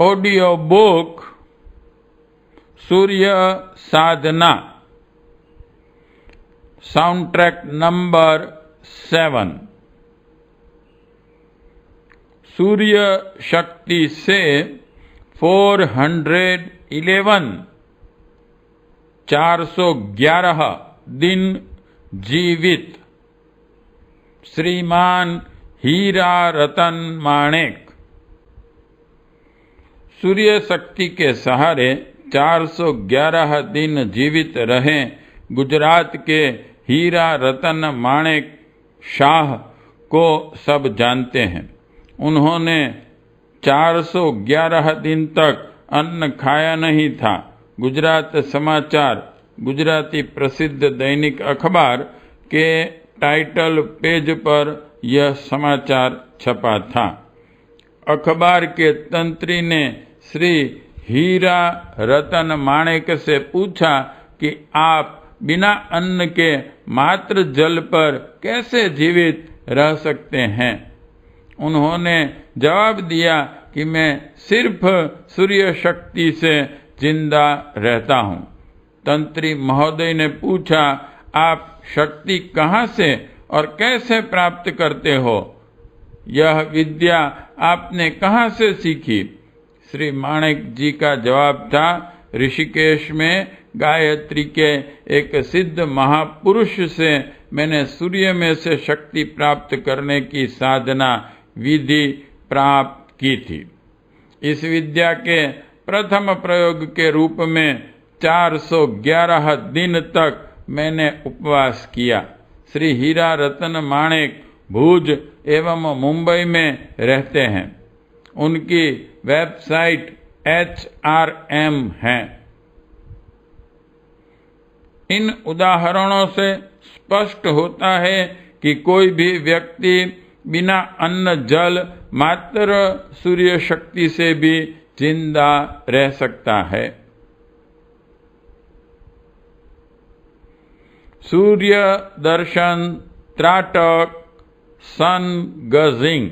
Audio book सूर्य साधना sound track number 7। सूर्य शक्ति से 411 दिन जीवित श्रीमान हीरा रतन माणेक। सूर्य शक्ति के सहारे 411 दिन जीवित रहे गुजरात के हीरा रतन माणेक शाह को सब जानते हैं। उन्होंने 411 दिन तक अन्न खाया नहीं था। गुजरात समाचार गुजराती प्रसिद्ध दैनिक अखबार के टाइटल पेज पर यह समाचार छपा था। अखबार के तंत्री ने श्री हीरा रतन माणेक से पूछा कि आप बिना अन्न के मात्र जल पर कैसे जीवित रह सकते हैं। उन्होंने जवाब दिया कि मैं सिर्फ सूर्य शक्ति से जिंदा रहता हूँ। तंत्री महोदय ने पूछा, आप शक्ति कहाँ से और कैसे प्राप्त करते हो? यह विद्या आपने कहाँ से सीखी? श्री माणेक जी का जवाब था, ऋषिकेश में गायत्री के एक सिद्ध महापुरुष से मैंने सूर्य में से शक्ति प्राप्त करने की साधना विधि प्राप्त की थी। इस विद्या के प्रथम प्रयोग के रूप में 411 दिन तक मैंने उपवास किया। श्री हीरा रतन माणेक भुज एवं मुंबई में रहते हैं। उनकी वेबसाइट HRM है। इन उदाहरणों से स्पष्ट होता है कि कोई भी व्यक्ति बिना अन्न जल मात्र सूर्य शक्ति से भी जिंदा रह सकता है। सूर्य दर्शन त्राटक सन गजिंग।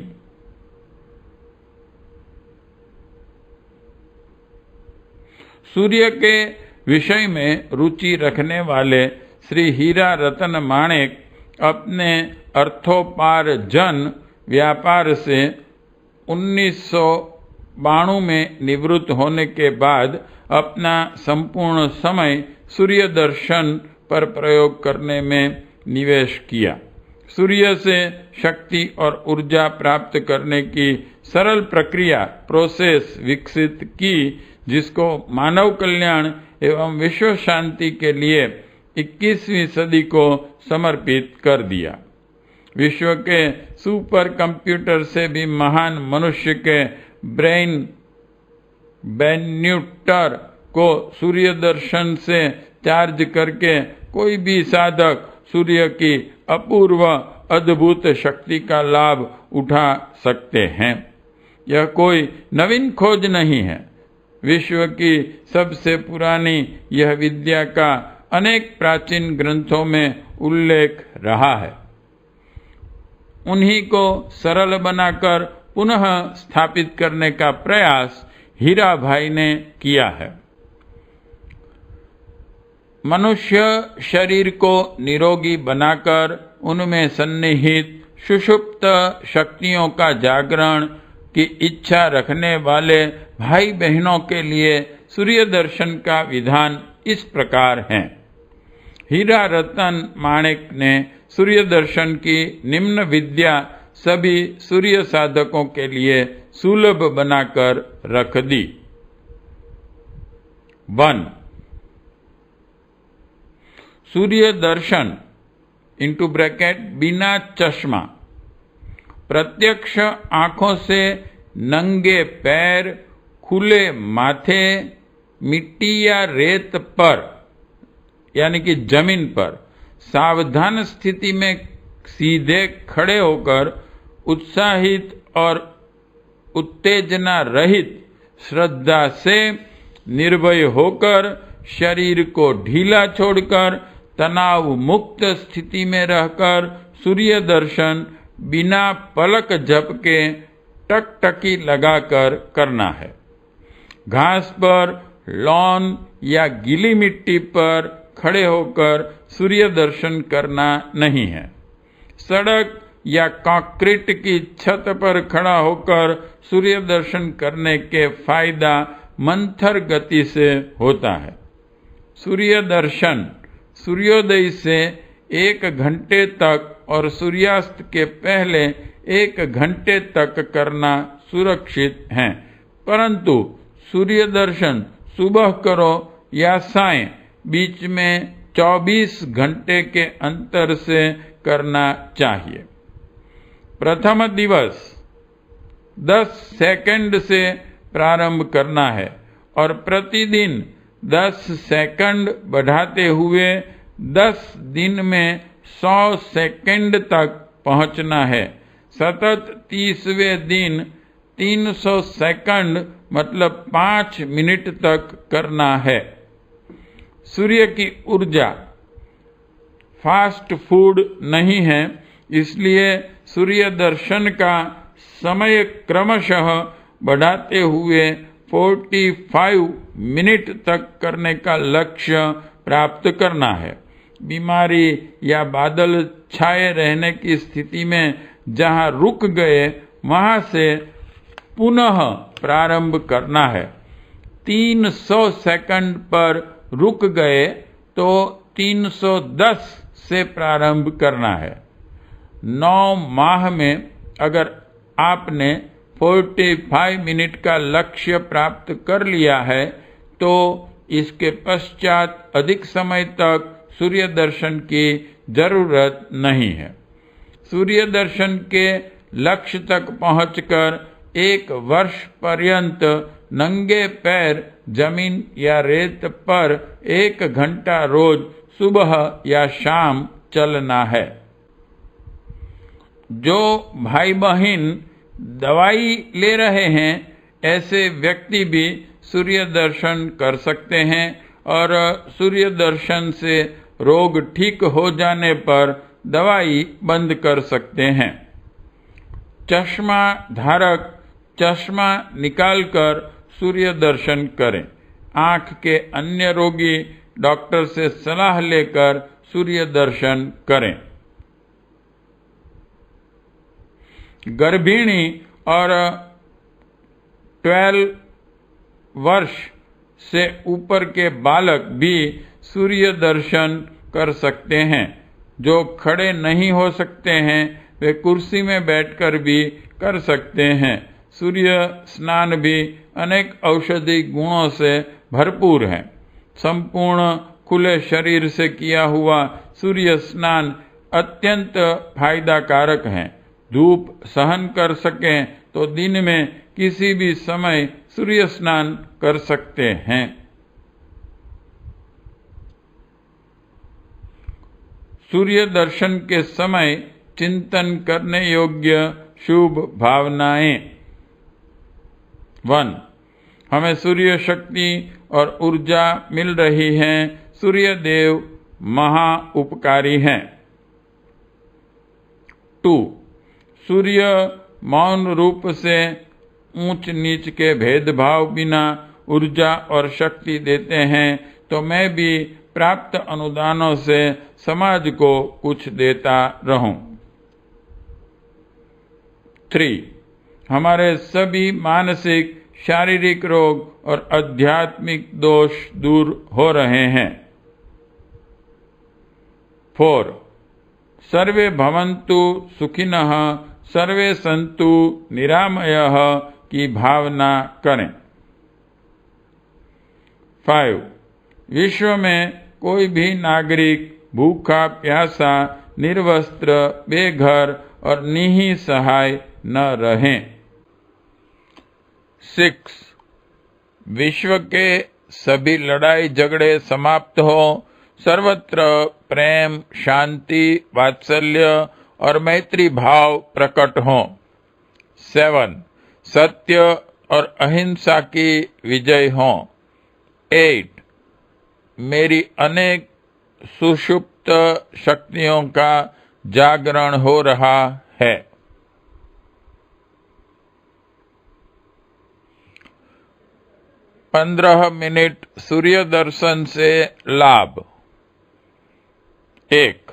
सूर्य के विषय में रुचि रखने वाले श्री हीरा रतन माणेक अपने अर्थोपार्जन व्यापार से 1992 में निवृत्त होने के बाद अपना संपूर्ण समय सूर्य दर्शन पर प्रयोग करने में निवेश किया। सूर्य से शक्ति और ऊर्जा प्राप्त करने की सरल प्रक्रिया प्रोसेस विकसित की, जिसको मानव कल्याण एवं विश्व शांति के लिए 21वीं सदी को समर्पित कर दिया। विश्व के सुपर कंप्यूटर से भी महान मनुष्य के ब्रेन बेन्यूटर को सूर्य दर्शन से चार्ज करके कोई भी साधक सूर्य की अपूर्व अद्भुत शक्ति का लाभ उठा सकते हैं। यह कोई नवीन खोज नहीं है। विश्व की सबसे पुरानी यह विद्या का अनेक प्राचीन ग्रंथों में उल्लेख रहा है। उन्हीं को सरल बनाकर पुनः स्थापित करने का प्रयास हीरा भाई ने किया है। मनुष्य शरीर को निरोगी बनाकर उनमें सन्निहित सुषुप्त शक्तियों का जागरण की इच्छा रखने वाले भाई बहनों के लिए सूर्य दर्शन का विधान इस प्रकार है। हीरा रतन माणेक ने सूर्य दर्शन की निम्न विद्या सभी सूर्य साधकों के लिए सुलभ बनाकर रख दी। 1. सूर्य दर्शन (बिना चश्मा)। प्रत्यक्ष आंखों से नंगे पैर, खुले माथे, मिट्टी या रेत पर यानी कि जमीन पर सावधान स्थिति में सीधे खड़े होकर उत्साहित और उत्तेजना रहित श्रद्धा से निर्भय होकर शरीर को ढीला छोड़कर तनाव मुक्त स्थिति में रहकर सूर्य दर्शन बिना पलक झपके टकटकी लगाकर करना है। घास पर, लॉन या गीली मिट्टी पर खड़े होकर सूर्य दर्शन करना नहीं है। सड़क या कंक्रीट की छत पर खड़ा होकर सूर्य दर्शन करने के फायदा मंथर गति से होता है। सूर्य दर्शन सूर्योदय से 1 घंटे तक और सूर्यास्त के पहले 1 घंटे तक करना सुरक्षित है, परंतु सूर्य दर्शन सुबह करो या सायं, बीच में 24 घंटे के अंतर से करना चाहिए। प्रथम दिवस 10 सेकंड से प्रारंभ करना है और प्रतिदिन 10 सेकंड बढ़ाते हुए 10 दिन में 100 सेकंड तक पहुंचना है। सतत 30वें दिन 300 सेकंड मतलब 5 मिनट तक करना है। सूर्य की ऊर्जा फास्ट फूड नहीं है, इसलिए सूर्य दर्शन का समय क्रमशः बढ़ाते हुए 45 मिनट तक करने का लक्ष्य प्राप्त करना है। बीमारी या बादल छाए रहने की स्थिति में जहां रुक गए वहां से पुनः प्रारंभ करना है। 300 सेकंड पर रुक गए तो 310 से प्रारंभ करना है। 9 माह में अगर आपने 45 मिनट का लक्ष्य प्राप्त कर लिया है तो इसके पश्चात अधिक समय तक सूर्य दर्शन की जरूरत नहीं है। सूर्य दर्शन के लक्ष्य तक पहुंचकर 1 वर्ष पर्यंत नंगे पैर जमीन या रेत पर 1 घंटा रोज सुबह या शाम चलना है। जो भाई बहन दवाई ले रहे हैं ऐसे व्यक्ति भी सूर्य दर्शन कर सकते हैं और सूर्य दर्शन से रोग ठीक हो जाने पर दवाई बंद कर सकते हैं। चश्मा धारक चश्मा निकालकर सूर्य दर्शन करें। आंख के अन्य रोगी डॉक्टर से सलाह लेकर सूर्य दर्शन करें। गर्भिणी और 12 वर्ष से ऊपर के बालक भी सूर्य दर्शन कर सकते हैं। जो खड़े नहीं हो सकते हैं वे कुर्सी में बैठकर भी कर सकते हैं। सूर्य स्नान भी अनेक औषधि गुणों से भरपूर है। संपूर्ण खुले शरीर से किया हुआ सूर्य स्नान अत्यंत फायदाकारक है। धूप सहन कर सकें तो दिन में किसी भी समय सूर्य स्नान कर सकते हैं। सूर्य दर्शन के समय चिंतन करने योग्य शुभ भावनाएं। 1. हमें सूर्य शक्ति और ऊर्जा मिल रही है। सूर्य देव महा उपकारी हैं। 2. सूर्य मौन रूप से ऊंच नीच के भेदभाव बिना ऊर्जा और शक्ति देते हैं, तो मैं भी प्राप्त अनुदानों से समाज को कुछ देता रहूं। 3. हमारे सभी मानसिक शारीरिक रोग और आध्यात्मिक दोष दूर हो रहे हैं। 4. सर्वे भवन्तु सुखिनः सर्वे सन्तु निरामयः की भावना करें। 5. विश्व में कोई भी नागरिक भूखा प्यासा निर्वस्त्र बेघर और निःसहाय न रहें। 6. विश्व के सभी लड़ाई झगड़े समाप्त हो, सर्वत्र प्रेम शांति वात्सल्य और मैत्री भाव प्रकट हो। 7. सत्य और अहिंसा की विजय हो। 8. मेरी अनेक सुषुप्त शक्तियों का जागरण हो रहा है। 15 मिनट सूर्य दर्शन से लाभ। 1.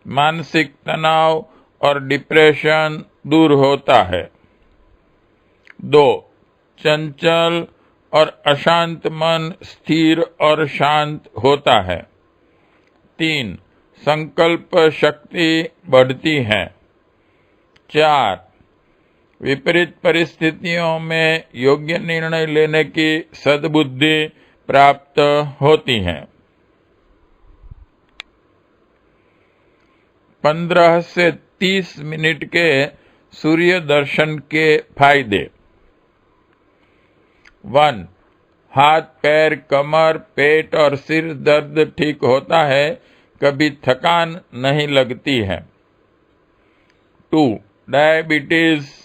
मानसिक तनाव और डिप्रेशन दूर होता है। 2. चंचल और अशांत मन स्थिर और शांत होता है। 3. संकल्प शक्ति बढ़ती है। 4. विपरीत परिस्थितियों में योग्य निर्णय लेने की सद्बुद्धि प्राप्त होती है। 15 से 30 मिनट के सूर्य दर्शन के फायदे। 1. हाथ पैर कमर पेट और सिर दर्द ठीक होता है, कभी थकान नहीं लगती है। 2. डायबिटीज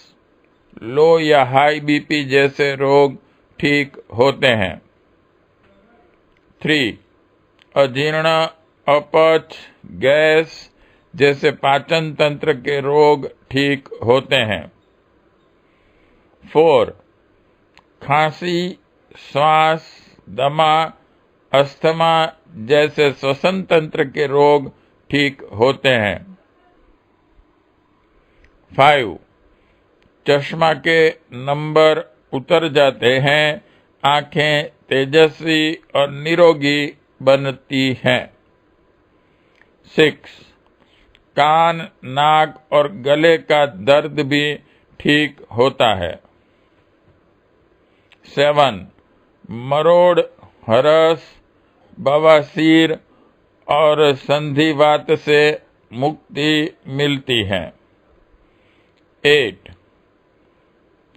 लो या हाई बीपी जैसे रोग ठीक होते हैं। 3. अजीर्ण अपच गैस जैसे पाचन तंत्र के रोग ठीक होते हैं। 4. खांसी श्वास दमा अस्थमा जैसे श्वसन तंत्र के रोग ठीक होते हैं। 5. चश्मा के नंबर उतर जाते हैं, आंखें तेजस्वी और निरोगी बनती हैं। 6. कान नाक और गले का दर्द भी ठीक होता है। 7. मरोड़ हरस बवासीर और संधिवात से मुक्ति मिलती है। 8.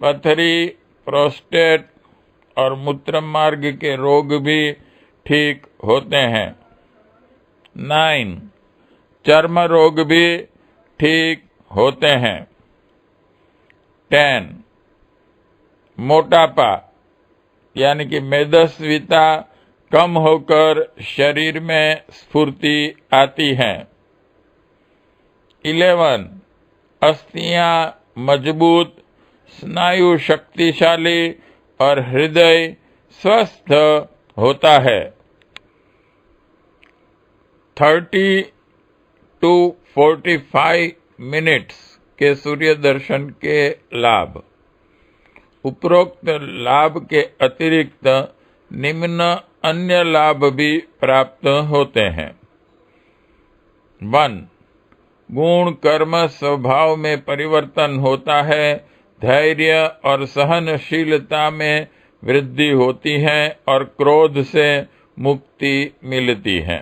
पथरी प्रोस्टेट और मूत्र मार्ग के रोग भी ठीक होते हैं। 9. चर्म रोग भी ठीक होते हैं। 10. मोटापा यानी कि मेदस्विता कम होकर शरीर में स्फूर्ति आती है। 11. अस्थियां मजबूत स्नायु शक्तिशाली और हृदय स्वस्थ होता है। 30 to 45 मिनट्स के सूर्य दर्शन के लाभ। उपरोक्त लाभ के अतिरिक्त निम्न अन्य लाभ भी प्राप्त होते हैं। 1. गुण कर्म स्वभाव में परिवर्तन होता है, धैर्य और सहनशीलता में वृद्धि होती है और क्रोध से मुक्ति मिलती है।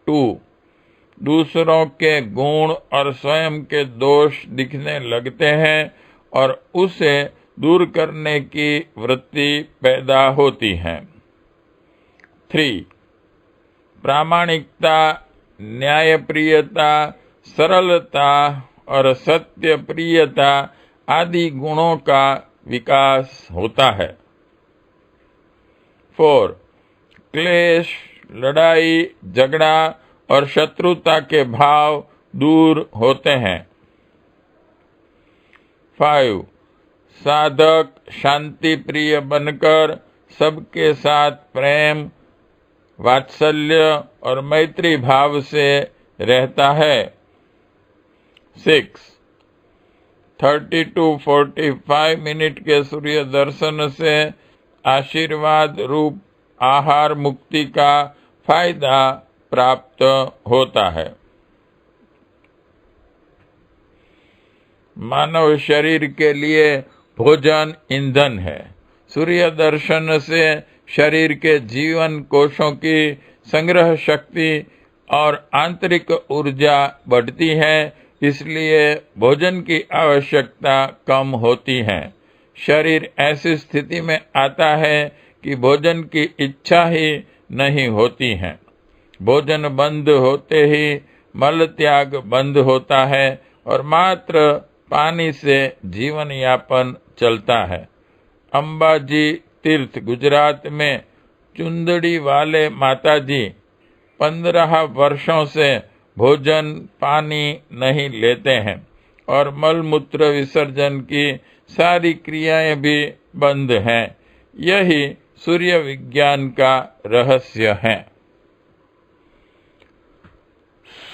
2. दूसरों के गुण और स्वयं के दोष दिखने लगते हैं और उसे दूर करने की वृत्ति पैदा होती है। 3. प्रामाणिकता न्यायप्रियता सरलता और सत्यप्रियता आदि गुणों का विकास होता है। 4. क्लेश लड़ाई झगड़ा और शत्रुता के भाव दूर होते हैं। 5. साधक शांति प्रिय बनकर सबके साथ प्रेम वात्सल्य और मैत्री भाव से रहता है। 6. 30 to 45 मिनट के सूर्य दर्शन से आशीर्वाद रूप आहार मुक्ति का फायदा प्राप्त होता है। मानव शरीर के लिए भोजन ईंधन है। सूर्य दर्शन से शरीर के जीवन कोशों की संग्रह शक्ति और आंतरिक ऊर्जा बढ़ती है, इसलिए भोजन की आवश्यकता कम होती है। शरीर ऐसी स्थिति में आता है कि भोजन की इच्छा ही नहीं होती है। भोजन बंद होते ही मल त्याग बंद होता है और मात्र पानी से जीवन यापन चलता है। अंबाजी तीर्थ गुजरात में चुंदड़ी वाले माताजी 15 वर्षों से भोजन पानी नहीं लेते हैं और मलमूत्र विसर्जन की सारी क्रियाएं भी बंद हैं। यही सूर्य विज्ञान का रहस्य है।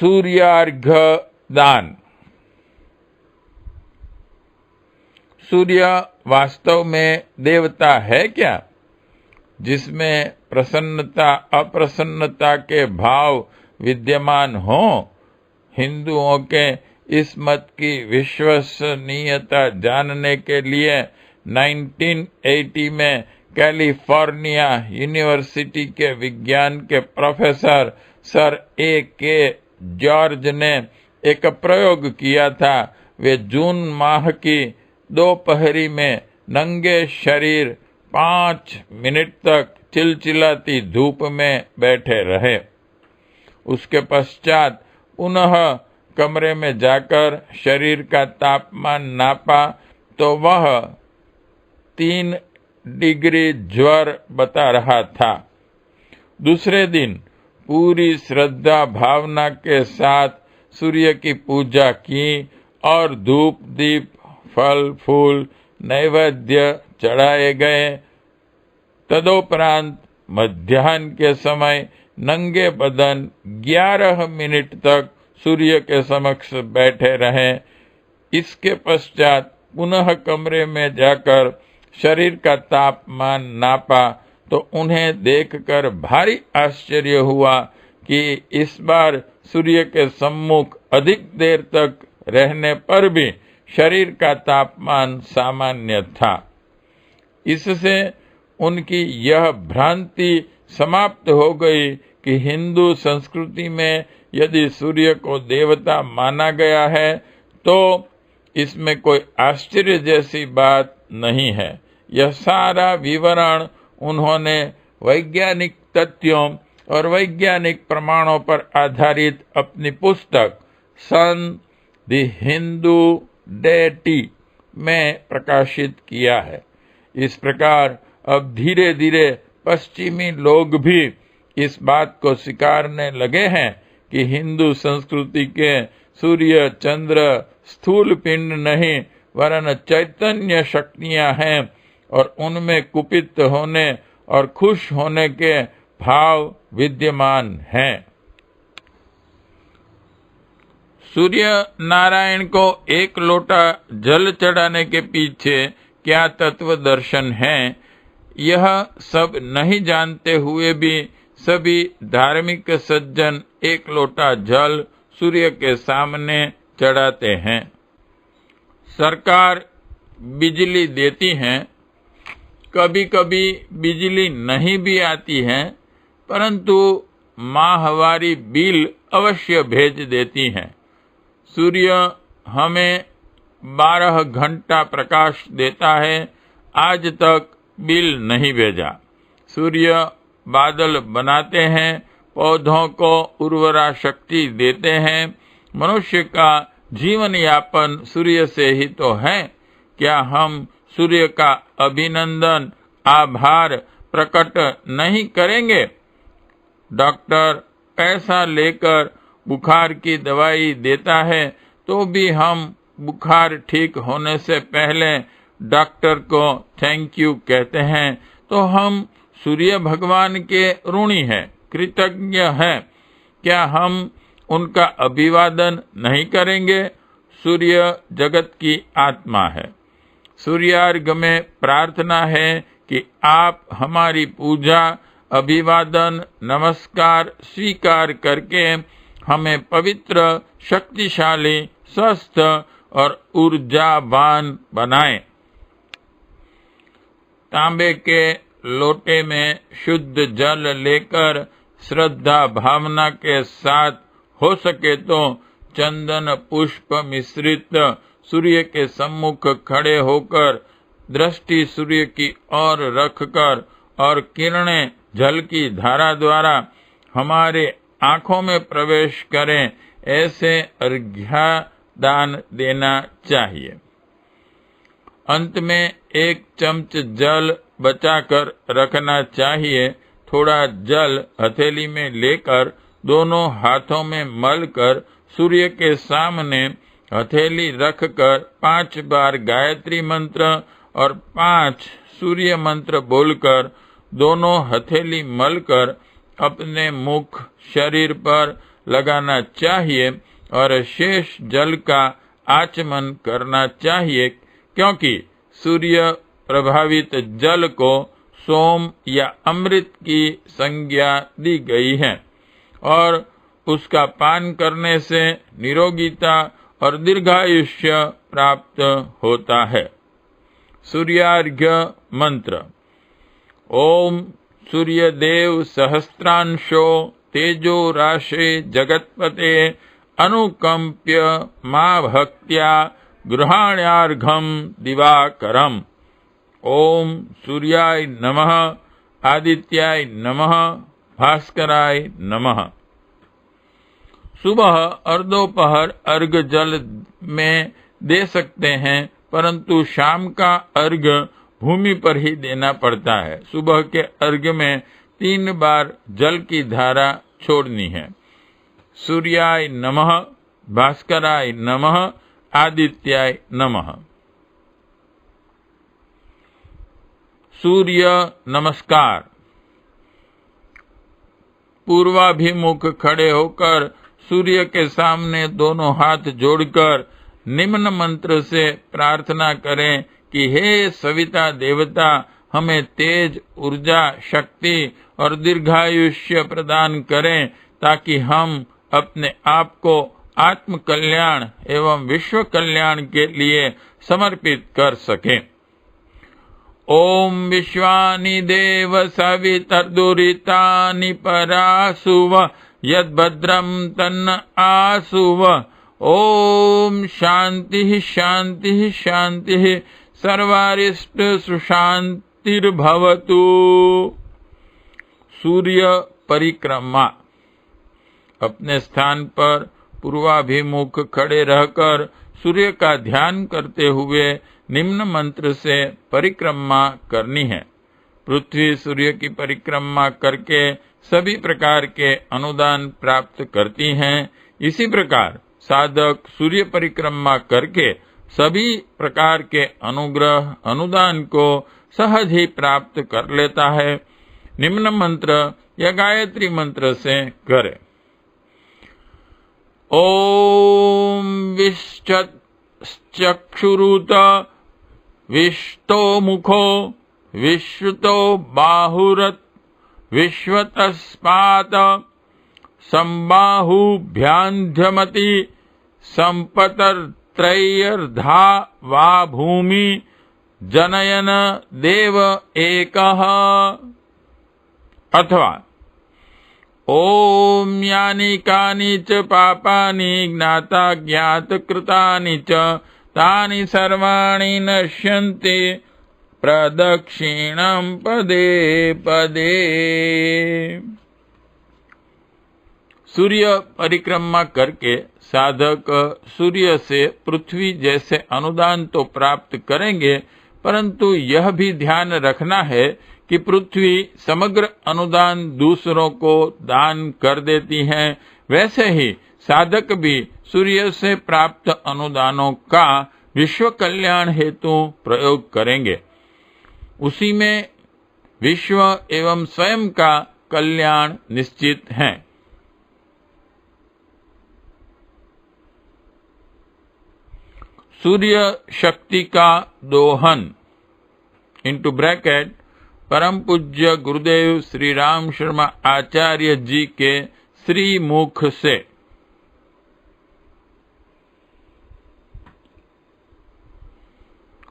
सूर्यार्घ्य दान। सूर्य वास्तव में देवता है क्या, जिसमें प्रसन्नता अप्रसन्नता के भाव विद्यमान हो? हिंदुओं के इस मत की विश्वसनीयता जानने के लिए 1980 में कैलिफोर्निया यूनिवर्सिटी के विज्ञान के प्रोफेसर सर A.K. जॉर्ज ने एक प्रयोग किया था। वे जून माह की दोपहरी में नंगे शरीर 5 मिनट तक चिलचिलाती धूप में बैठे रहे। उसके पश्चात पुनः कमरे में जाकर शरीर का तापमान नापा तो वह 3 डिग्री ज्वर बता रहा था। दूसरे दिन पूरी श्रद्धा भावना के साथ सूर्य की पूजा की और धूप दीप फल फूल नैवेद्य चढ़ाए गए। तदोपरांत मध्याह्न के समय नंगे बदन 11 मिनट तक सूर्य के समक्ष बैठे रहे। इसके पश्चात पुनः कमरे में जाकर शरीर का तापमान नापा तो उन्हें देखकर भारी आश्चर्य हुआ कि इस बार सूर्य के सम्मुख अधिक देर तक रहने पर भी शरीर का तापमान सामान्य था। इससे उनकी यह भ्रांति समाप्त हो गई कि हिंदू संस्कृति में यदि सूर्य को देवता माना गया है तो इसमें कोई आश्चर्य जैसी बात नहीं है। यह सारा विवरण उन्होंने वैज्ञानिक तथ्यों और वैज्ञानिक प्रमाणों पर आधारित अपनी पुस्तक सन द हिंदू डेटी में प्रकाशित किया है। इस प्रकार अब धीरे धीरे पश्चिमी लोग भी इस बात को स्वीकारने लगे हैं कि हिंदू संस्कृति के सूर्य चंद्र स्थूल पिंड नहीं वरन चैतन्य शक्तियां हैं और उनमें कुपित होने और खुश होने के भाव विद्यमान हैं। सूर्य नारायण को एक लोटा जल चढ़ाने के पीछे क्या तत्व दर्शन है, यह सब नहीं जानते हुए भी सभी धार्मिक सज्जन एक लोटा जल सूर्य के सामने चढ़ाते हैं। सरकार बिजली देती है, कभी कभी बिजली नहीं भी आती है, परंतु माहवारी बिल अवश्य भेज देती है। सूर्य हमें 12 घंटा प्रकाश देता है, आज तक बिल नहीं भेजा। सूर्य बादल बनाते हैं, पौधों को उर्वरा शक्ति देते हैं। मनुष्य का जीवन यापन सूर्य से ही तो है। क्या हम सूर्य का अभिनंदन आभार प्रकट नहीं करेंगे? डॉक्टर पैसा लेकर बुखार की दवाई देता है तो भी हम बुखार ठीक होने से पहले डॉक्टर को थैंक यू कहते हैं। तो हम सूर्य भगवान के ऋणी हैं, कृतज्ञ हैं। क्या हम उनका अभिवादन नहीं करेंगे? सूर्य जगत की आत्मा है। सूर्यार्घ में प्रार्थना है कि आप हमारी पूजा अभिवादन नमस्कार स्वीकार करके हमें पवित्र शक्तिशाली स्वस्थ और ऊर्जावान बनाएं। तांबे के लोटे में शुद्ध जल लेकर श्रद्धा भावना के साथ हो सके तो चंदन पुष्प मिश्रित सूर्य के सम्मुख खड़े होकर दृष्टि सूर्य की ओर रखकर और किरणें जल की धारा द्वारा हमारे आंखों में प्रवेश करें, ऐसे अर्घ्य दान देना चाहिए। अंत में 1 चम्मच जल बचाकर रखना चाहिए। थोड़ा जल हथेली में लेकर दोनों हाथों में मलकर सूर्य के सामने हथेली रखकर 5 बार गायत्री मंत्र और 5 सूर्य मंत्र बोलकर दोनों हथेली मलकर अपने मुख शरीर पर लगाना चाहिए और शेष जल का आचमन करना चाहिए, क्योंकि सूर्य प्रभावित जल को सोम या अमृत की संज्ञा दी गई है और उसका पान करने से निरोगिता और दीर्घायुष्य प्राप्त होता है। सूर्यार्घ्य मंत्र। ओम सूर्यदेव सहस्रांशो तेजो राशे जगत्पते अनुकंप्य मा भक्त्या गृहाण्यार्घम दिवाकरम। ओम सूर्याय नमः, आदित्याय नमः, भास्कराय नमः। सुबह और दोपहर अर्घ जल में दे सकते हैं, परंतु शाम का अर्घ भूमि पर ही देना पड़ता है। सुबह के अर्घ में 3 बार जल की धारा छोड़नी है। सूर्याय नमः, भास्कराय नमः, आदित्याय नमः। सूर्य नमस्कार। पूर्वाभिमुख खड़े होकर सूर्य के सामने दोनों हाथ जोड़कर निम्न मंत्र से प्रार्थना करें कि हे सविता देवता, हमें तेज, ऊर्जा, शक्ति और दीर्घायुष्य प्रदान करें, ताकि हम अपने आप को आत्म कल्याण एवं विश्व कल्याण के लिए समर्पित कर सकें। ओम विश्वानि देव सवितर्दुरितानि परासुव यद्भद्रं तन्न आसुव। ओम शांति शांति शांति सर्वारिष्ट सुशांतिर्भवतु। सूर्य परिक्रमा। अपने स्थान पर पूर्वाभिमुख खड़े रहकर सूर्य का ध्यान करते हुए निम्न मंत्र से परिक्रमा करनी है। पृथ्वी सूर्य की परिक्रमा करके सभी प्रकार के अनुदान प्राप्त करती हैं। इसी प्रकार साधक सूर्य परिक्रमा करके सभी प्रकार के अनुग्रह अनुदान को सहज ही प्राप्त कर लेता है। निम्न मंत्र या गायत्री मंत्र से करे। ओम विश्चक्षुरुत विश्तो मुखो विश्वतो बाहुरत विश्वतस्पात संबाहुभ्यान्ध्यमति संपतर्त्रयर्धा वा भूमि जनयन देव एकः। अथवा ओम यानि कानि च पापानि ज्ञाता ज्ञात कृतानि च तानि सर्वाणि नश्यन्ति प्रदक्षिणं पदे पदे। सूर्य परिक्रमा करके साधक सूर्य से पृथ्वी जैसे अनुदान तो प्राप्त करेंगे, परंतु यह भी ध्यान रखना है कि पृथ्वी समग्र अनुदान दूसरों को दान कर देती है। वैसे ही साधक भी सूर्य से प्राप्त अनुदानों का विश्व कल्याण हेतु प्रयोग करेंगे। उसी में विश्व एवं स्वयं का कल्याण निश्चित है। सूर्य शक्ति का दोहन इंटू ब्रैकेट परम पूज्य गुरुदेव श्री राम शर्मा आचार्य जी के श्री मुख से।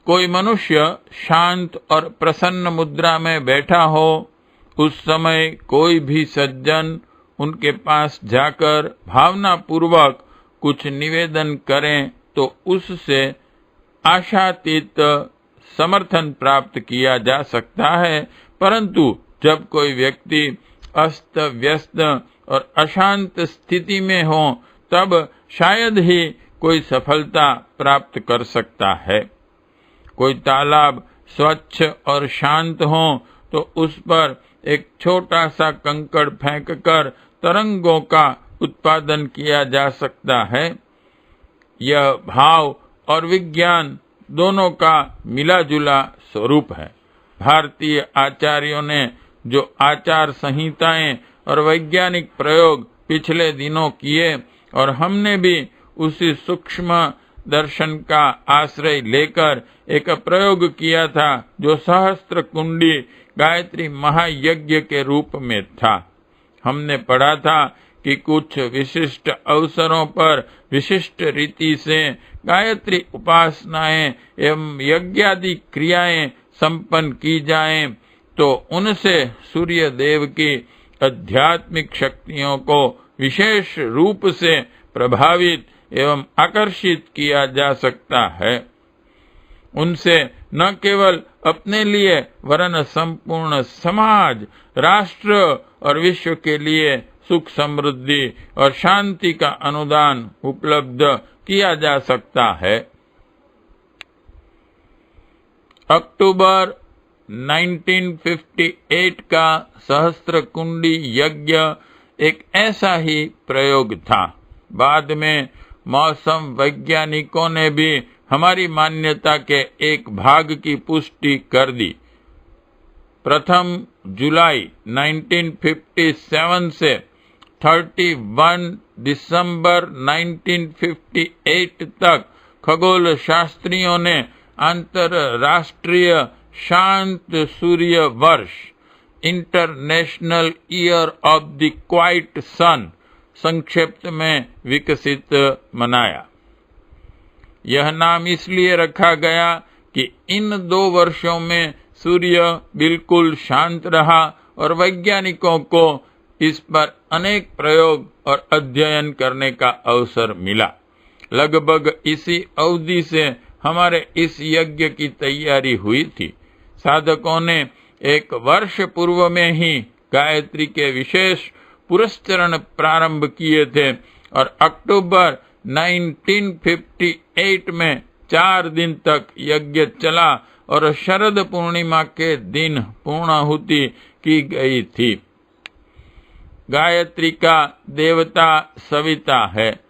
कोई मनुष्य शांत और प्रसन्न मुद्रा में बैठा हो, उस समय कोई भी सज्जन उनके पास जाकर भावना पूर्वक कुछ निवेदन करें तो उससे आशातीत समर्थन प्राप्त किया जा सकता है। परंतु जब कोई व्यक्ति अस्त व्यस्त और अशांत स्थिति में हो, तब शायद ही कोई सफलता प्राप्त कर सकता है। कोई तालाब स्वच्छ और शांत हो तो उस पर एक छोटा सा कंकड़ फेंककर तरंगों का उत्पादन किया जा सकता है। यह भाव और विज्ञान दोनों का मिला जुला स्वरूप है। भारतीय आचार्यों ने जो आचार संहिताएं और वैज्ञानिक प्रयोग पिछले दिनों किए और हमने भी उसी सूक्ष्म दर्शन का आश्रय लेकर एक प्रयोग किया था जो सहस्त्र कुंडी गायत्री महायज्ञ के रूप में था। हमने पढ़ा था कि कुछ विशिष्ट अवसरों पर विशिष्ट रीति से गायत्री उपासनाएं एवं यज्ञादि क्रियाएं संपन्न की जाएं तो उनसे सूर्य देव की आध्यात्मिक शक्तियों को विशेष रूप से प्रभावित एवं आकर्षित किया जा सकता है। उनसे न केवल अपने लिए वरन संपूर्ण समाज, राष्ट्र और विश्व के लिए सुख समृद्धि और शांति का अनुदान उपलब्ध किया जा सकता है। अक्टूबर 1958 का सहस्त्र कुंडी यज्ञ एक ऐसा ही प्रयोग था। बाद में मौसम वैज्ञानिकों ने भी हमारी मान्यता के एक भाग की पुष्टि कर दी। प्रथम जुलाई 1957 से 31 दिसंबर 1958 तक खगोल शास्त्रियों ने अंतरराष्ट्रीय शांत सूर्य वर्ष, international year of the quiet sun, संक्षिप्त में विकसित मनाया। यह नाम इसलिए रखा गया कि इन 2 वर्षों में सूर्य बिल्कुल शांत रहा और वैज्ञानिकों को इस पर अनेक प्रयोग और अध्ययन करने का अवसर मिला। लगभग इसी अवधि से हमारे इस यज्ञ की तैयारी हुई थी। साधकों ने 1 वर्ष पूर्व में ही गायत्री के विशेष पुरस्चरण प्रारंभ किए थे और अक्टूबर 1958 में 4 दिन तक यज्ञ चला और शरद पूर्णिमा के दिन पूर्णाहुति की गई थी। गायत्री का देवता सविता है,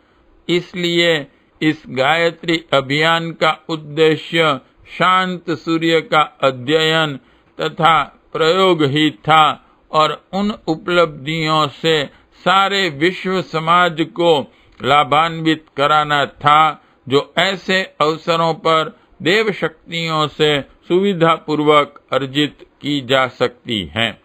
इसलिए इस गायत्री अभियान का उद्देश्य शांत सूर्य का अध्ययन तथा प्रयोग ही था और उन उपलब्धियों से सारे विश्व समाज को लाभान्वित कराना था जो ऐसे अवसरों पर देव शक्तियों से सुविधा पूर्वक अर्जित की जा सकती हैं।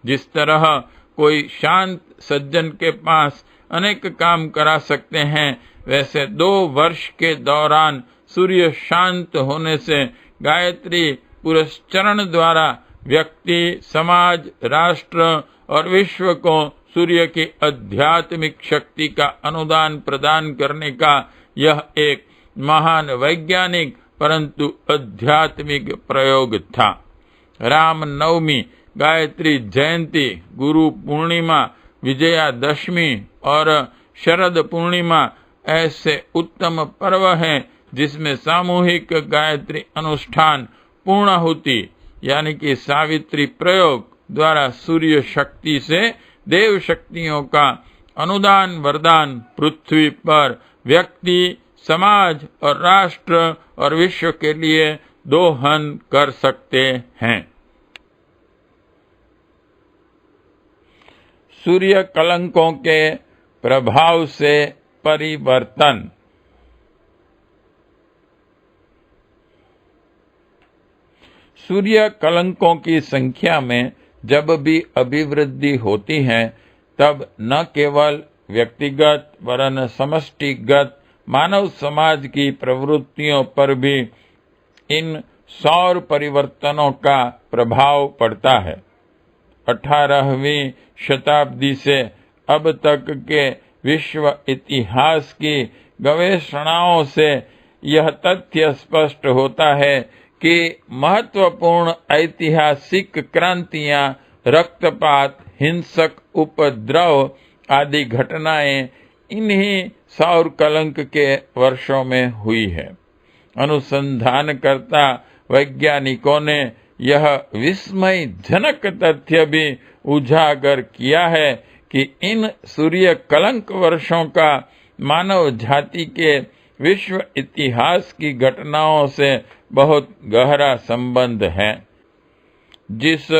जिस तरह कोई शांत सज्जन के पास अनेक काम करा सकते हैं, वैसे 2 वर्ष के दौरान सूर्य शांत होने से गायत्री पुरस्चरण द्वारा व्यक्ति, समाज, राष्ट्र और विश्व को सूर्य की आध्यात्मिक शक्ति का अनुदान प्रदान करने का यह एक महान वैज्ञानिक परंतु आध्यात्मिक प्रयोग था। राम नवमी, गायत्री जयंती, गुरु पूर्णिमा, विजयादशमी और शरद पूर्णिमा ऐसे उत्तम पर्व हैं जिसमें सामूहिक गायत्री अनुष्ठान, पूर्णाहुति यानी कि सावित्री प्रयोग द्वारा सूर्य शक्ति से देव शक्तियों का अनुदान वरदान पृथ्वी पर व्यक्ति, समाज और राष्ट्र और विश्व के लिए दोहन कर सकते हैं। सूर्य कलंकों के प्रभाव से परिवर्तन। सूर्य कलंकों की संख्या में जब भी अभिवृद्धि होती है, तब न केवल व्यक्तिगत वरन समष्टिगत मानव समाज की प्रवृत्तियों पर भी इन सौर परिवर्तनों का प्रभाव पड़ता है। 18वीं शताब्दी से अब तक के विश्व इतिहास की गवेषणाओं से यह तथ्य स्पष्ट होता है कि महत्वपूर्ण ऐतिहासिक क्रांतियां, रक्तपात, हिंसक उपद्रव आदि घटनाएं इन्हीं सौर कलंक के वर्षों में हुई है। अनुसंधानकर्ता वैज्ञानिकों ने यह विस्मयजनक तथ्य भी उजागर किया है कि इन सूर्य कलंक वर्षों का मानव जाति के विश्व इतिहास की घटनाओं से बहुत गहरा संबंध है। जिस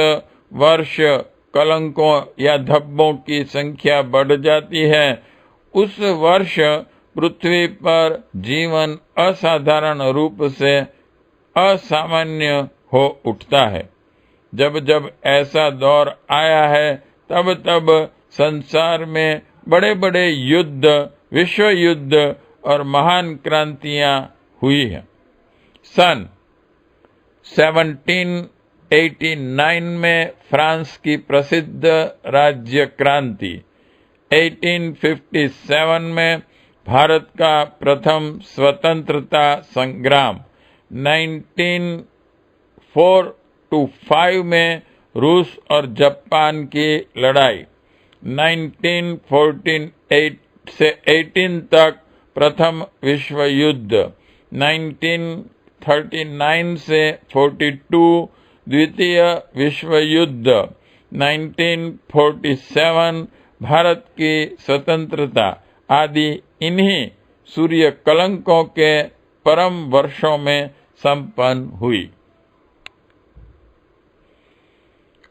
वर्ष कलंकों या धब्बों की संख्या बढ़ जाती है, उस वर्ष पृथ्वी पर जीवन असाधारण रूप से असामान्य हो उठता है। जब जब ऐसा दौर आया है, तब तब संसार में बड़े बड़े युद्ध, विश्व युद्ध और महान क्रांतियां हुई हैं। सन 1789 में फ्रांस की प्रसिद्ध राज्य क्रांति, 1857 में भारत का प्रथम स्वतंत्रता संग्राम, 1904-5 में रूस और जापान की लड़ाई, 1914 से 18 तक प्रथम विश्व युद्ध, 1939 से 42 द्वितीय विश्व युद्ध, 1947 भारत की स्वतंत्रता आदि इन्हीं सूर्य कलंकों के परम वर्षों में संपन्न हुई।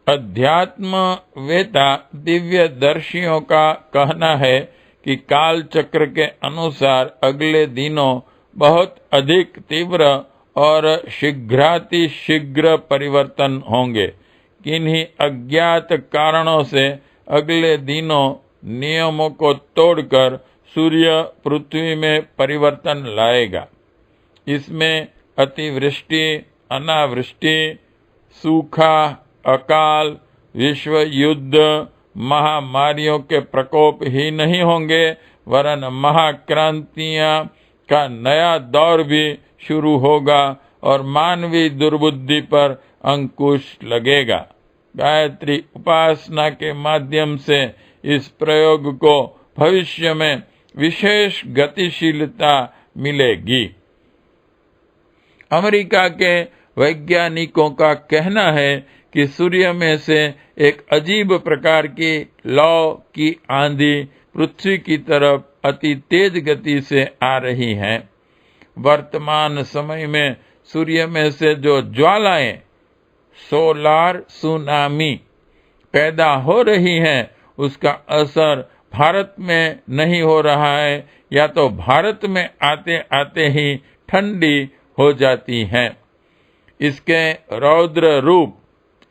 अध्यात्मवेता दिव्यदर्शियों का कहना है कि काल चक्र के अनुसार अगले दिनों बहुत अधिक तीव्र और शीघ्रातिशीघ्र परिवर्तन होंगे। किन्हीं अज्ञात कारणों से अगले दिनों नियमों को तोड़कर सूर्य पृथ्वी में परिवर्तन लाएगा। इसमें अतिवृष्टि, अनावृष्टि, सूखा, अकाल, विश्व युद्ध, महामारियों के प्रकोप ही नहीं होंगे, वरन महाक्रांतियां का नया दौर भी शुरू होगा और मानवीय दुर्बुद्धि पर अंकुश लगेगा। गायत्री उपासना के माध्यम से इस प्रयोग को भविष्य में विशेष गतिशीलता मिलेगी। अमेरिका के वैज्ञानिकों का कहना है कि सूर्य में से एक अजीब प्रकार की लौ की आंधी पृथ्वी की तरफ अति तेज गति से आ रही है। वर्तमान समय में सूर्य में से जो ज्वालाएं, सोलार सुनामी पैदा हो रही हैं, उसका असर भारत में नहीं हो रहा है, या तो भारत में आते आते ही ठंडी हो जाती हैं। इसके रौद्र रूप,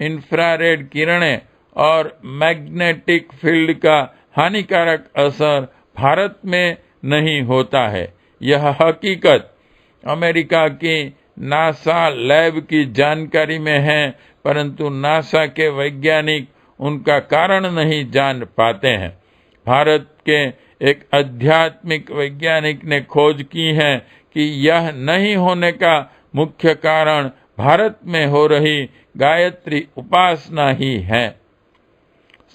इंफ्रारेड किरणें और मैग्नेटिक फील्ड का हानिकारक असर भारत में नहीं होता है। यह हकीकत अमेरिका की नासा लैब की जानकारी में है, परंतु नासा के वैज्ञानिक उनका कारण नहीं जान पाते हैं। भारत के एक आध्यात्मिक वैज्ञानिक ने खोज की है कि यह नहीं होने का मुख्य कारण भारत में हो रही गायत्री उपासना ही है।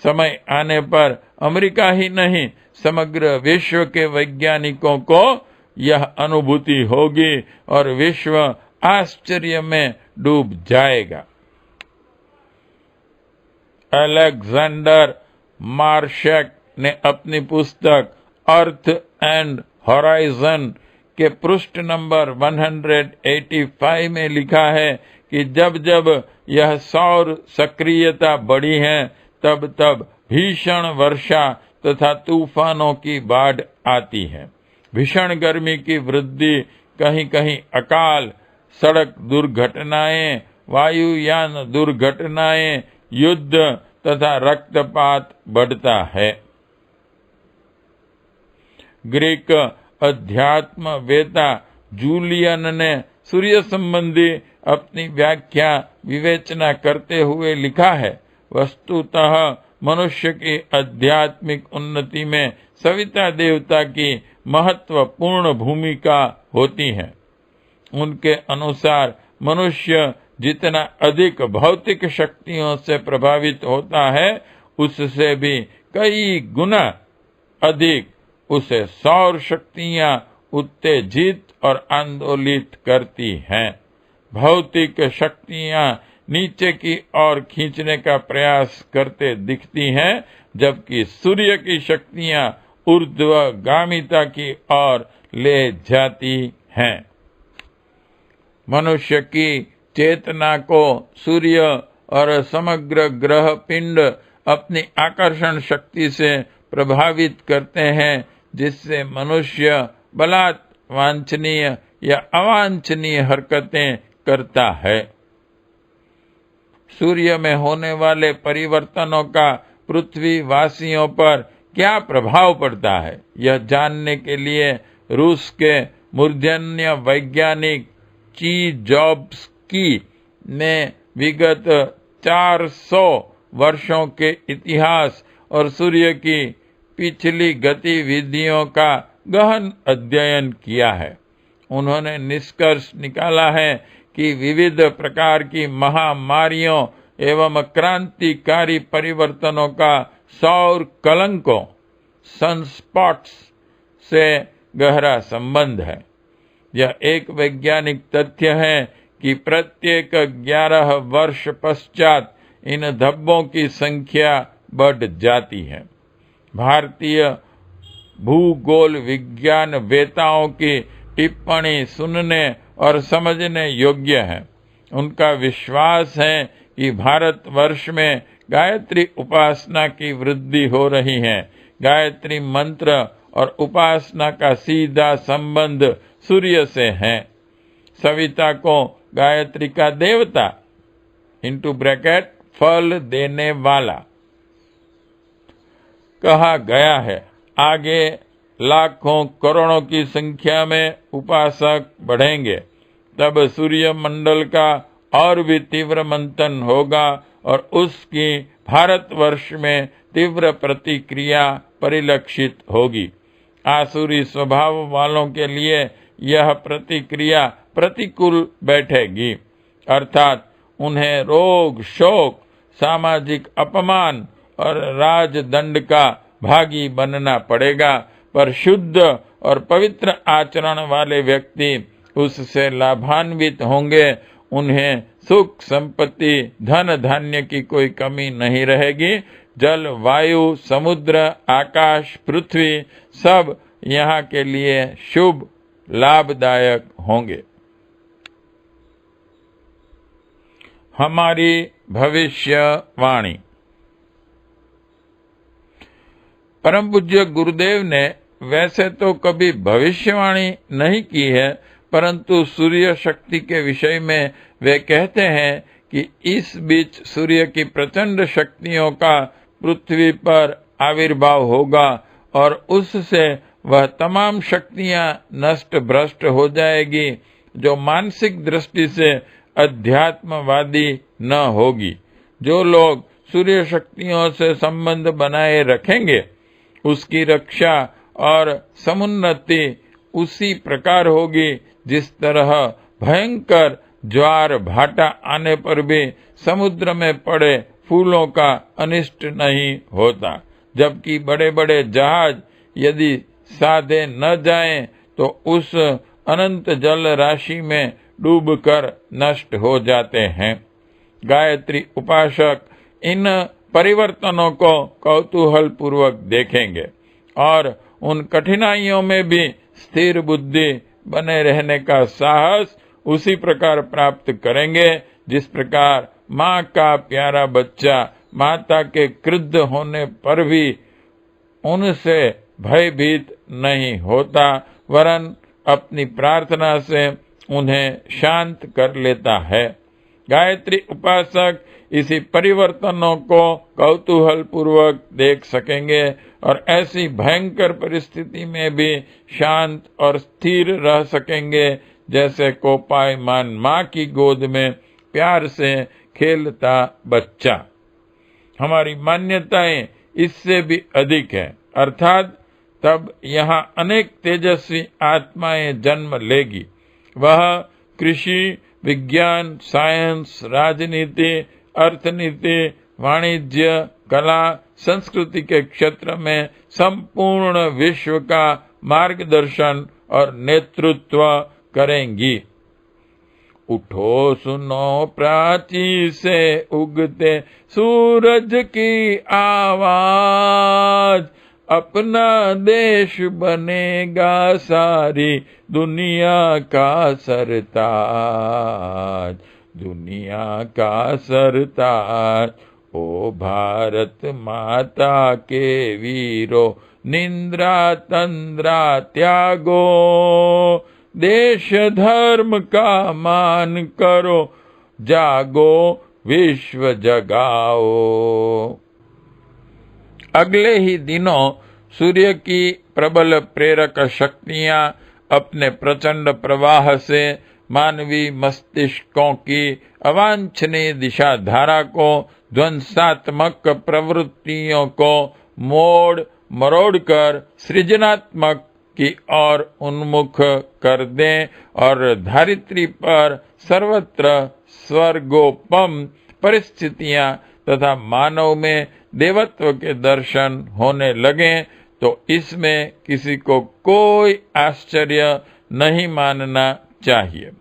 समय आने पर अमेरिका ही नहीं, समग्र विश्व के वैज्ञानिकों को यह अनुभूति होगी और विश्व आश्चर्य में डूब जाएगा। अलेक्जेंडर मार्शेक ने अपनी पुस्तक अर्थ एंड हॉराइजन के पृष्ठ नंबर 185 में लिखा है कि जब जब यह सौर सक्रियता बढ़ी है, तब तब भीषण वर्षा तथा तूफानों की बाढ़ आती है। भीषण गर्मी की वृद्धि, कहीं कहीं अकाल, सड़क दुर्घटनाएं, वायुयान दुर्घटनाएं, युद्ध तथा रक्तपात बढ़ता है। ग्रीक अध्यात्मवेता जूलियन ने सूर्य संबंधी अपनी व्याख्या विवेचना करते हुए लिखा है, वस्तुतः मनुष्य की आध्यात्मिक उन्नति में सविता देवता की महत्वपूर्ण भूमिका होती है। उनके अनुसार मनुष्य जितना अधिक भौतिक शक्तियों से प्रभावित होता है, उससे भी कई गुना अधिक उसे सौर शक्तियां उत्तेजित और आंदोलित करती हैं। भौतिक शक्तियां नीचे की ओर खींचने का प्रयास करते दिखती हैं, जबकि सूर्य की शक्तियां ऊर्ध्वगामिता की ओर ले जाती हैं। मनुष्य की चेतना को सूर्य और समग्र ग्रह पिंड अपनी आकर्षण शक्ति से प्रभावित करते हैं, जिससे मनुष्य बलात् वांछनीय या अवांछनीय हरकतें करता है। सूर्य में होने वाले परिवर्तनों का पृथ्वी वासियों पर क्या प्रभाव पड़ता है, यह जानने के लिए रूस के मूर्धन्य वैज्ञानिक चीजॉब्स्की ने विगत 400 वर्षों के इतिहास और सूर्य की पिछली गतिविधियों का गहन अध्ययन किया है। उन्होंने निष्कर्ष निकाला है कि विविध प्रकार की महामारियों एवं क्रांतिकारी परिवर्तनों का सौर कलंकों सनस्पॉट्स से गहरा संबंध है। यह एक वैज्ञानिक तथ्य है कि प्रत्येक 11 वर्ष पश्चात इन धब्बों की संख्या बढ़ जाती है। भारतीय भूगोल विज्ञान वेताओं की टिप्पणी सुनने और समझने योग्य है। उनका विश्वास है कि भारतवर्ष में गायत्री उपासना की वृद्धि हो रही है। गायत्री मंत्र और उपासना का सीधा संबंध सूर्य से है। सविता को गायत्री का देवता () फल देने वाला कहा गया है। आगे लाखों करोड़ों की संख्या में उपासक बढ़ेंगे, तब सूर्य मंडल का और भी तीव्र मंथन होगा और उसकी भारतवर्ष में तीव्र प्रतिक्रिया परिलक्षित होगी। आसुरी स्वभाव वालों के लिए यह प्रतिक्रिया प्रतिकूल बैठेगी, अर्थात उन्हें रोग, शोक, सामाजिक अपमान और राजदंड का भागी बनना पड़ेगा, पर शुद्ध और पवित्र आचरण वाले व्यक्ति उससे लाभान्वित होंगे। उन्हें सुख, संपत्ति, धन धान्य की कोई कमी नहीं रहेगी। जल, वायु, समुद्र, आकाश, पृथ्वी सब यहाँ के लिए शुभ, लाभदायक होंगे। हमारी भविष्यवाणी। परम पूज्य गुरुदेव ने वैसे तो कभी भविष्यवाणी नहीं की है, परंतु सूर्य शक्ति के विषय में वे कहते हैं कि इस बीच सूर्य की प्रचंड शक्तियों का पृथ्वी पर आविर्भाव होगा और उससे वह तमाम शक्तियां नष्ट भ्रष्ट हो जाएगी जो मानसिक दृष्टि से अध्यात्मवादी न होगी। जो लोग सूर्य शक्तियों से संबंध बनाए रखेंगे, उसकी रक्षा और समुन्नति उसी प्रकार होगी जिस तरह भयंकर ज्वार भाटा आने पर भी समुद्र में पड़े फूलों का अनिष्ट नहीं होता, जबकि बड़े बड़े जहाज यदि साधे न जाएं तो उस अनंत जल राशि में डूबकर नष्ट हो जाते हैं। गायत्री उपासक इन परिवर्तनों को कौतूहल पूर्वक देखेंगे और उन कठिनाइयों में भी स्थिर बुद्धि बने रहने का साहस उसी प्रकार प्राप्त करेंगे जिस प्रकार माँ का प्यारा बच्चा माता के क्रुद्ध होने पर भी उनसे भयभीत नहीं होता, वरन अपनी प्रार्थना से उन्हें शांत कर लेता है। गायत्री उपासक इसी परिवर्तनों को कौतूहल पूर्वक देख सकेंगे और ऐसी भयंकर परिस्थिति में भी शांत और स्थिर रह सकेंगे जैसे कोपायमान माँ की गोद में प्यार से खेलता बच्चा। हमारी मान्यताएं इससे भी अधिक है, अर्थात तब यहाँ अनेक तेजस्वी आत्माएं जन्म लेगी। वह कृषि, विज्ञान, साइंस, राजनीति, अर्थनीति, वाणिज्य, कला, संस्कृति के क्षेत्र में संपूर्ण विश्व का मार्गदर्शन और नेतृत्व करेंगी। उठो सुनो प्राची से उगते सूरज की आवाज, अपना देश बनेगा सारी दुनिया का सरताज, दुनिया का सरताज। ओ भारत माता के वीरो, निंद्रा तंद्रा त्यागो, देश धर्म का मान करो, जागो विश्व जगाओ। अगले ही दिनों सूर्य की प्रबल प्रेरक शक्तियां अपने प्रचंड प्रवाह से मानवीय मस्तिष्कों की अवांछनीय दिशा धारा को, ध्वंसात्मक प्रवृत्तियों को मोड़ मरोड़कर सृजनात्मक की ओर उन्मुख कर दें और धरित्री पर सर्वत्र स्वर्गोपम परिस्थितियां तथा मानव में देवत्व के दर्शन होने लगे, तो इसमें किसी को कोई आश्चर्य नहीं मानना चाहिए।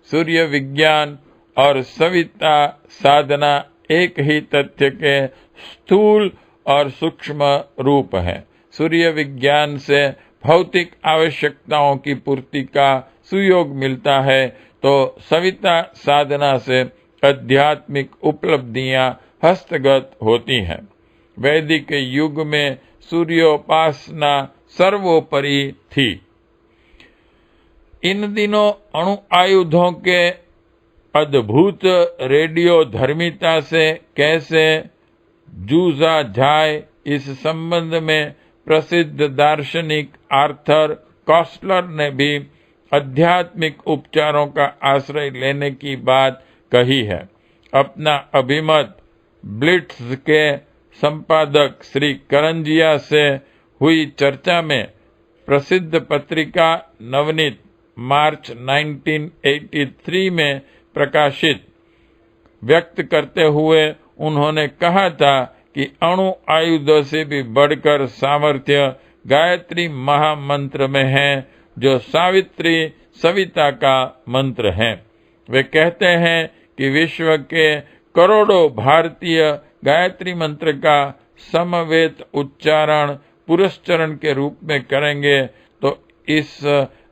सूर्य विज्ञान और सविता साधना एक ही तथ्य के स्थूल और सूक्ष्म रूप हैं। सूर्य विज्ञान से भौतिक आवश्यकताओं की पूर्ति का सुयोग मिलता है, तो सविता साधना से आध्यात्मिक उपलब्धियां हस्तगत होती हैं। वैदिक युग में सूर्योपासना सर्वोपरि थी। इन दिनों अणु आयुधों के अद्भुत रेडियो धर्मिता से कैसे जूझा जाए, इस संबंध में प्रसिद्ध दार्शनिक आर्थर कॉस्टलर ने भी आध्यात्मिक उपचारों का आश्रय लेने की बात कही है। अपना अभिमत ब्लिट्ज के संपादक श्री करंजिया से हुई चर्चा में प्रसिद्ध पत्रिका नवनीत मार्च 1983 में प्रकाशित व्यक्त करते हुए उन्होंने कहा था कि अणु आयुधों से भी बढ़कर सामर्थ्य गायत्री महामंत्र में है, जो सावित्री सविता का मंत्र है। वे कहते हैं कि विश्व के करोड़ों भारतीय गायत्री मंत्र का समवेत उच्चारण पुरस्चरण के रूप में करेंगे, तो इस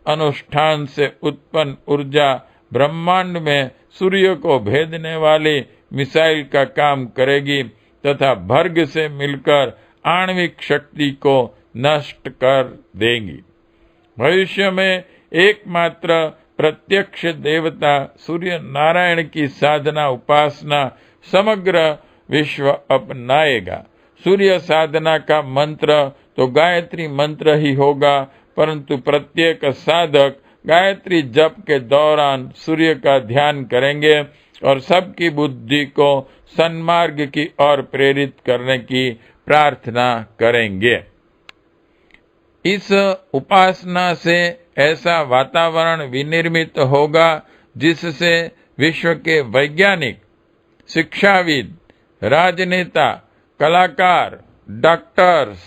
अनुष्ठान से उत्पन्न ऊर्जा ब्रह्मांड में सूर्य को भेदने वाली मिसाइल का काम करेगी तथा भर्ग से मिलकर आणविक शक्ति को नष्ट कर देंगी। भविष्य में एकमात्र प्रत्यक्ष देवता सूर्य नारायण की साधना उपासना समग्र विश्व अपनाएगा। सूर्य साधना का मंत्र तो गायत्री मंत्र ही होगा, परंतु प्रत्येक साधक गायत्री जप के दौरान सूर्य का ध्यान करेंगे और सबकी बुद्धि को सन्मार्ग की ओर प्रेरित करने की प्रार्थना करेंगे। इस उपासना से ऐसा वातावरण विनिर्मित होगा जिससे विश्व के वैज्ञानिक, शिक्षाविद, राजनेता, कलाकार, डॉक्टर्स,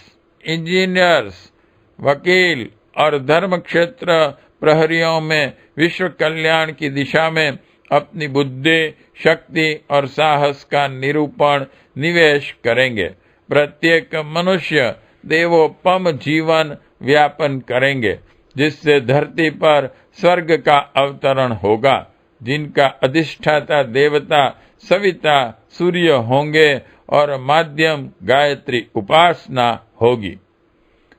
इंजीनियर्स, वकील और धर्म क्षेत्र प्रहरियों में विश्व कल्याण की दिशा में अपनी बुद्धि, शक्ति और साहस का निरूपण निवेश करेंगे। प्रत्येक मनुष्य देवोपम जीवन व्यापन करेंगे, जिससे धरती पर स्वर्ग का अवतरण होगा। जिनका अधिष्ठाता देवता सविता सूर्य होंगे और माध्यम गायत्री उपासना होगी।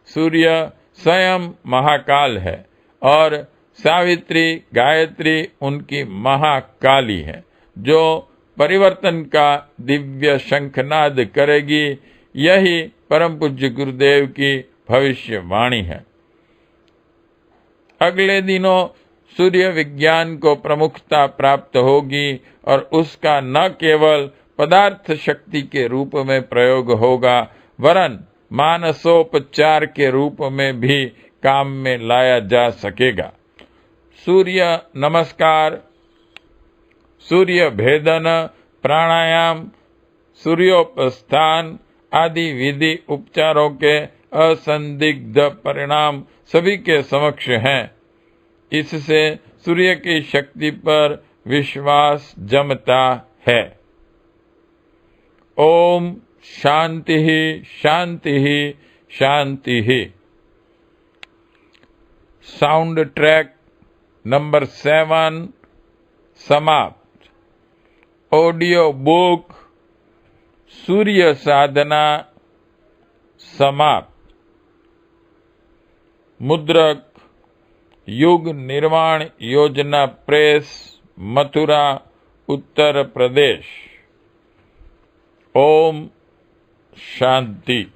सूर्य स्वयं महाकाल है और सावित्री गायत्री उनकी महाकाली है, जो परिवर्तन का दिव्य शंखनाद करेगी। यही परम पूज्य गुरुदेव की भविष्यवाणी है। अगले दिनों सूर्य विज्ञान को प्रमुखता प्राप्त होगी और उसका न केवल पदार्थ शक्ति के रूप में प्रयोग होगा, वरन मानसोपचार के रूप में भी काम में लाया जा सकेगा। सूर्य नमस्कार, सूर्य भेदन, प्राणायाम, सूर्योपस्थान आदि विधि उपचारों के असंदिग्ध परिणाम सभी के समक्ष हैं। इससे सूर्य की शक्ति पर विश्वास जमता है। ओम शांति शांति शांति। साउंड ट्रैक नंबर 7 समाप्त। ऑडियो बुक सूर्य साधना समाप्त। मुद्रक युग निर्माण योजना प्रेस, मथुरा, उत्तर प्रदेश। ओम शांति।